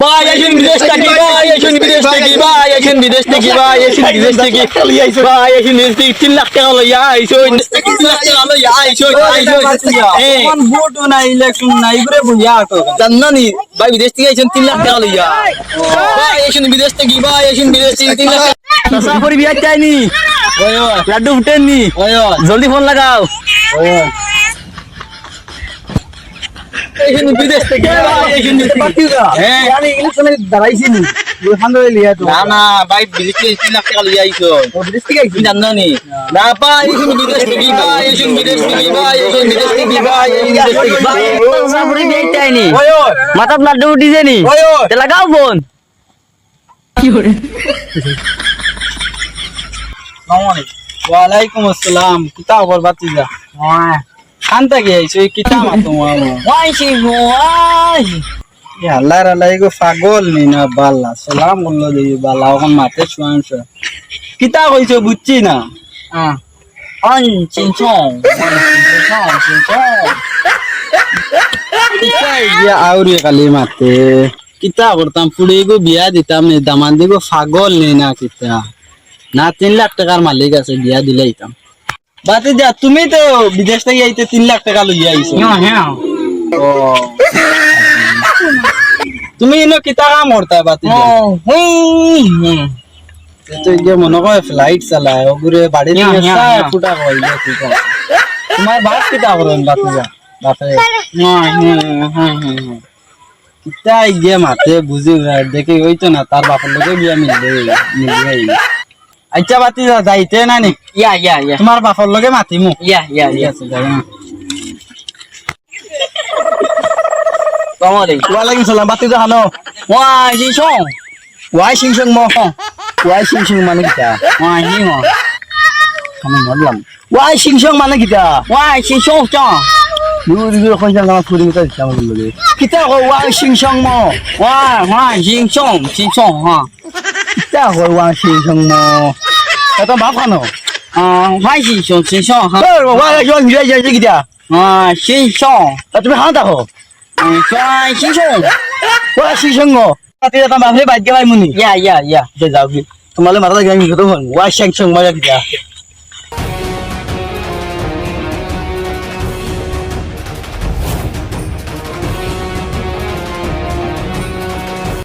ভাই এখন বিদেশ থেকে ভাই এখন বিদেশ থেকে ভাই এখন বিদেশ থেকে ভাই এখন বিদেশ থেকে ভাই এখন বিদেশ থেকে 3 লাখ টাকা লইয়া আইছো 3 লাখ টাকা লইয়া আইছো কোন ভোট না ইলেকশন না ইবরে বুঝা তো জান্নানি ভাই বিদেশ থেকে আইছেন 3 লাখ টাকা লইয়া ভাই এখন বিদেশ থেকে ভাই এখন বিদেশ থেকে 3 লাখ টাকা সাফরি বিয়া চাইনি ওই লাড্ডু ফুটেননি ওই জলদি ফোন লাগাও এখন বিদেশ থেকে ভাই এখন বিদেশ থেকে হ্যাঁ আমি ইলেকশনে দাঁড়াইছি নি হান্ড্রেড লিয়া তো না না ভাই বিদেশ থেকে 3 লাখ টাকা লইয়া আইছো বিদেশ থেকে আইছি জান্নানি না ভাই এখন বিদেশ থেকে ভাই এখন বিদেশ থেকে ভাই এখন বিদেশ থেকে ভাই এখন বিদেশ থেকে ভাই সাফরি বিয়া চাইনি ওই মাথা লাড্ডু উঠিছে নি ওই তে লাগাও ফোন ওয়ালাইকুম আসসালাম কিতা খবর বাতিজা খানতা কে আইছো কিতা মাতো ওয়াই সি ওয়াই আল্লাহর আল্লাহ গো পাগল নি না বাল্লা সালাম বললো দেই বাল্লা এখন মাতে শুয়ান শুয়া কিতা কইছো বুঝছি না আন চিনচং কিতা ইয়া আউরি কালি মাতে কিতা করতাম পুড়ে গো বিয়া দিতাম নি দামান দিগো পাগল নি না কিতা না 3 লাখ টাকার মালিক আছে বিয়া দিলাইতাম বাতি যা তুমি তো বিদেশ থেকে আইতে 3 লাখ টাকা লইয়া আইছো হ্যাঁ ও তুমি ইনো কিতা কাম করতা বাতি যা তো যে মনে হয় ফ্লাইট চালায় ওগুরে বাড়ি দিয়ে সায় ফুটা কইলে ঠিক আছে তোমার বাপ কিতা করেন বাতি যা বাপে কিতা ইয়ে মাতে বুঝি দেখে হইতো না তার বাপের লগে বিয়া মিলবে আচ্ছা বাতি যা যাইতে না নি ইয়া তোমার বাপের লগে মাতিমু ইয়া ঠিক আছে যাই না ওয়ালাইকুম সালাম বাতি যা হানো ওয়াই চিনচং ওয়াই সিংসং ম ওয়াই সিংসং মানে কিতা ওয়াই নি আমি বললাম ওয়াই সিংসং মানে কিতা ওয়াই চিনচং চং দুই কইছাম না ফুরি মিটা দিতাম বললে কিতা কই ওয়াই সিংসং ম ওয়াই চিনচং হ্যাঁ কিতা কই ওয়াই সিংসং ম এটা বাপ খানো ওয়াই চিনচং হ্যাঁ ওয়াই জোন গিয়ে যাই কিতা চিনচং তুমি হানা দেখো ওয়াই চিনচং ওয়াই সিংসং ম তাতে এটা বাপরে বাইক গেলাই মুনি ইয়া যে যাও কি তোমালে মাথা গাই মিছো তো ওয়াই সিংসং মানে কিতা